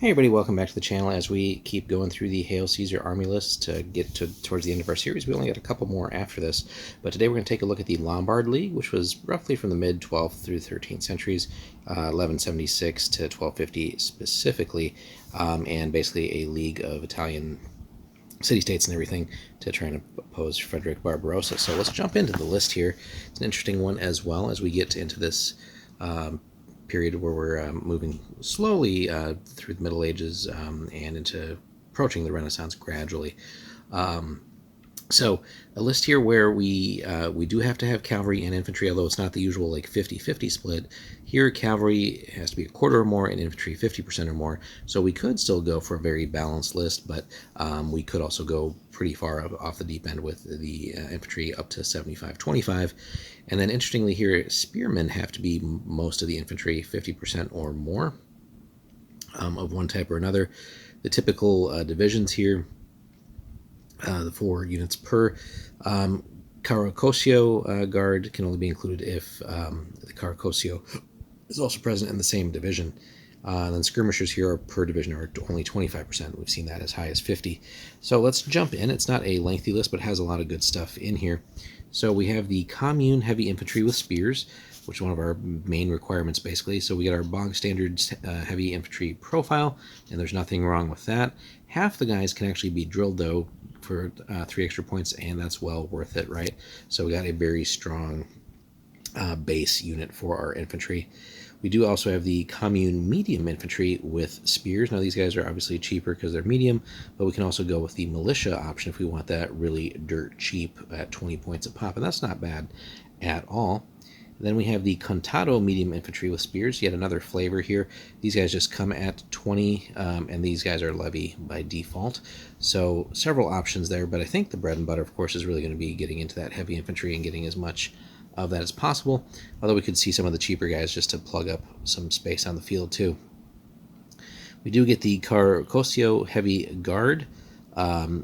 Hey everybody, welcome back to the channel. As we keep going through the Hail Caesar army list to get towards the end of our series, we only got a couple more after this. But today we're going to take a look at the Lombard League, which was roughly from the mid-12th through 13th centuries, 1176 to 1250 specifically, and basically a league of Italian city-states and everything to try and oppose Frederick Barbarossa. So let's jump into the list here. It's an interesting one as well as we get into this period where we're moving slowly through the Middle Ages and into approaching the Renaissance gradually. So a list here where we do have to have cavalry and infantry, although it's not the usual like 50-50 split. Here cavalry has to be a quarter or more and infantry 50% or more. So we could still go for a very balanced list, but we could also go pretty far off the deep end with the infantry up to 75-25. And then interestingly here, spearmen have to be most of the infantry, 50% or more of one type or another. The typical divisions here, the 4 units per. Carrocosio guard can only be included if the Carrocosio is also present in the same division. And then skirmishers here are per division are only 25%. We've seen that as high as 50. So let's jump in. It's not a lengthy list, but it has a lot of good stuff in here. So we have the commune heavy infantry with spears, which is one of our main requirements basically. So we get our bog standard heavy infantry profile, and there's nothing wrong with that. Half the guys can actually be drilled though for 3 extra points, and that's well worth it, right? So we got a very strong base unit for our infantry. We do also have the commune medium infantry with spears. Now these guys are obviously cheaper because they're medium, but we can also go with the militia option if we want that really dirt cheap at 20 points a pop, and that's not bad at all. Then we have the contado medium infantry with spears, yet another flavor here. These guys just come at 20, and these guys are levy by default. So several options there, but I think the bread and butter, of course, is really going to be getting into that heavy infantry and getting as much of that as possible, although we could see some of the cheaper guys just to plug up some space on the field too. We do get the Carrocosio heavy guard,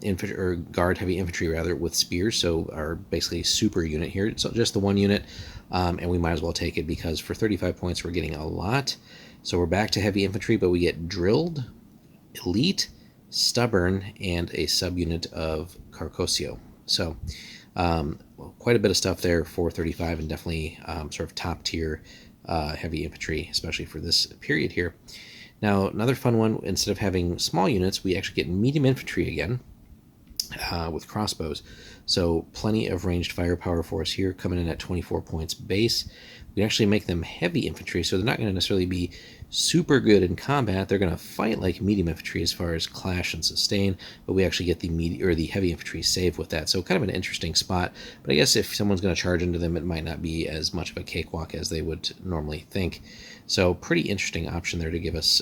infantry, or guard heavy infantry rather, with spears, so our basically super unit here. It's just the one unit, and we might as well take it because for 35 points we're getting a lot. So we're back to heavy infantry, but we get drilled, elite, stubborn, and a subunit of Carrocosio. So quite a bit of stuff there for 35, and definitely sort of top tier heavy infantry, especially for this period here. Now, another fun one, instead of having small units, we actually get medium infantry again with crossbows. So plenty of ranged firepower for us here, coming in at 24 points base. We actually make them heavy infantry, so they're not going to necessarily be super good in combat. They're going to fight like medium infantry as far as clash and sustain, but we actually get the heavy infantry save with that. So kind of an interesting spot. But I guess if someone's going to charge into them, it might not be as much of a cakewalk as they would normally think. So pretty interesting option there to give us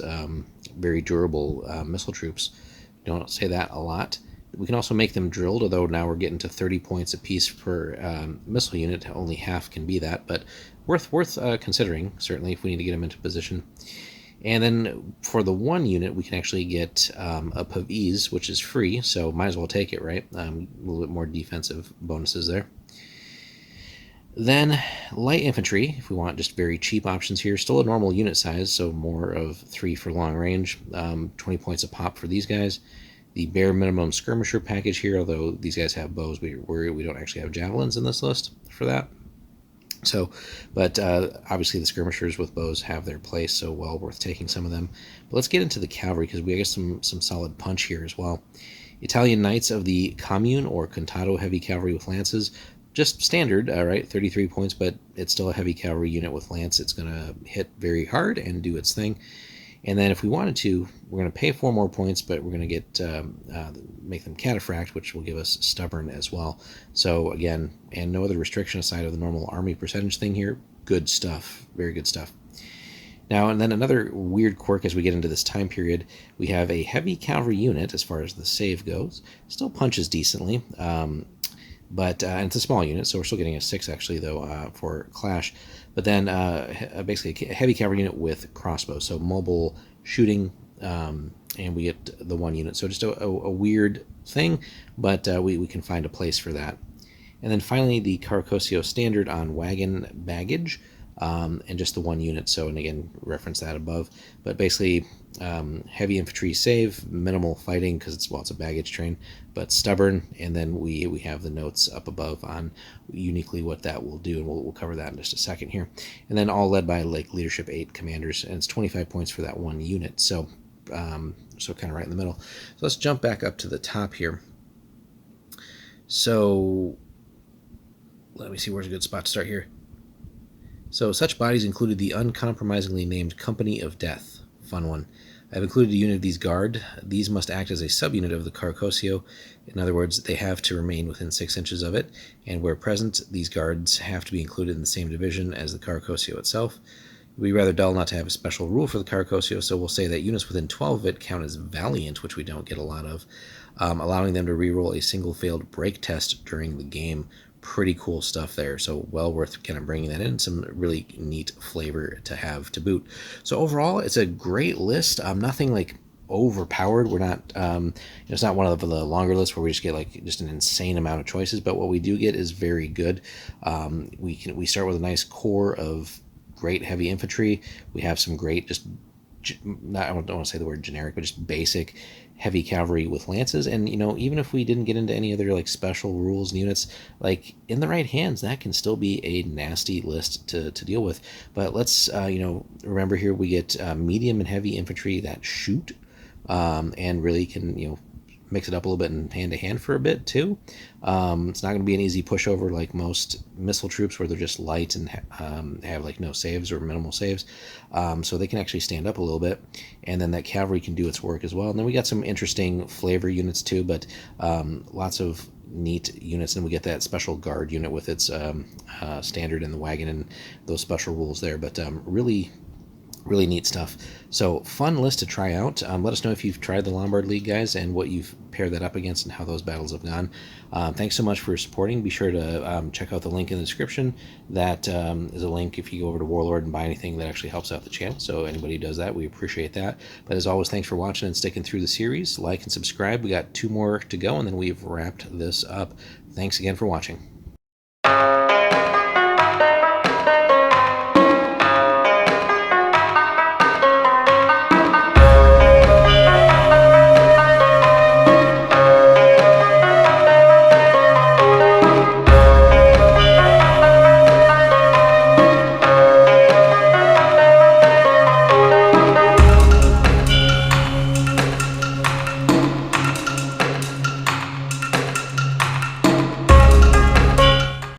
very durable missile troops. Don't say that a lot. We can also make them drilled, although now we're getting to 30 points apiece per missile unit. Only half can be that, but worth considering, certainly, if we need to get them into position. And then for the one unit, we can actually get a Pavese, which is free, so might as well take it, right? A little bit more defensive bonuses there. Then light infantry, if we want just very cheap options here. Still a normal unit size, so more of 3 for long range. 20 points a pop for these guys. The bare minimum skirmisher package here, although these guys have bows, we don't actually have javelins in this list for that. So, but obviously the skirmishers with bows have their place, so well worth taking some of them. But let's get into the cavalry, because we get some solid punch here as well. Italian Knights of the Commune or Contado heavy cavalry with lances, just standard, right? 33 points, but it's still a heavy cavalry unit with lance. It's going to hit very hard and do its thing. And then if we wanted to, we're going to pay 4 more points, but we're going to get make them cataphract, which will give us stubborn as well. So again, and no other restriction aside of the normal army percentage thing here. Good stuff. Very good stuff. Now, and then another weird quirk as we get into this time period, we have a heavy cavalry unit as far as the save goes. Still punches decently, but and it's a small unit, so we're still getting a 6 actually, though, for clash. But then basically a heavy cavalry unit with crossbows, so mobile shooting, and we get the 1 unit. So just a weird thing, but we can find a place for that. And then finally the Carrocosio standard on wagon baggage, and just the 1 unit. So, and again, reference that above. But basically, heavy infantry save, minimal fighting because it's a baggage train, but stubborn. And then we have the notes up above on uniquely what that will do, and we'll cover that in just a second here. And then all led by like leadership 8 commanders, and it's 25 points for that one unit. So so kind of right in the middle. So let's jump back up to the top here. So let me see where's a good spot to start here. So such bodies included the uncompromisingly named Company of Death. Fun one. I've included a unit of these guard. These must act as a subunit of the Carcosio. In other words, they have to remain within 6 inches of it, and where present, these guards have to be included in the same division as the Carcosio itself. It would be rather dull not to have a special rule for the Carcosio, so we'll say that units within 12 of it count as valiant, which we don't get a lot of, allowing them to reroll a single failed break test during the game. Pretty cool stuff there, so well worth kind of bringing that in. Some really neat flavor to have to boot. So overall, it's a great list. Nothing like overpowered. We're not, it's not one of the longer lists where we just get like just an insane amount of choices, but what we do get is very good. We start with a nice core of great heavy infantry. We have some great I don't want to say the word generic, but just basic heavy cavalry with lances. And even if we didn't get into any other like special rules and units, like in the right hands, that can still be a nasty list to deal with. But let's remember here we get medium and heavy infantry that shoot, and really can mix it up a little bit in hand-to-hand for a bit too. It's not going to be an easy pushover like most missile troops where they're just light and have like no saves or minimal saves. So they can actually stand up a little bit, and then that cavalry can do its work as well. And then we got some interesting flavor units too, but lots of neat units. And we get that special guard unit with its standard in the wagon and those special rules there. But really neat stuff. So fun list to try out. Let us know if you've tried the Lombard League, guys, and what you've paired that up against and how those battles have gone. Thanks so much for supporting. Be sure to check out the link in the description. That is a link if you go over to Warlord and buy anything that actually helps out the channel. So anybody who does that, we appreciate that. But as always, thanks for watching and sticking through the series. Like and subscribe. We got 2 more to go, and then we've wrapped this up. Thanks again for watching.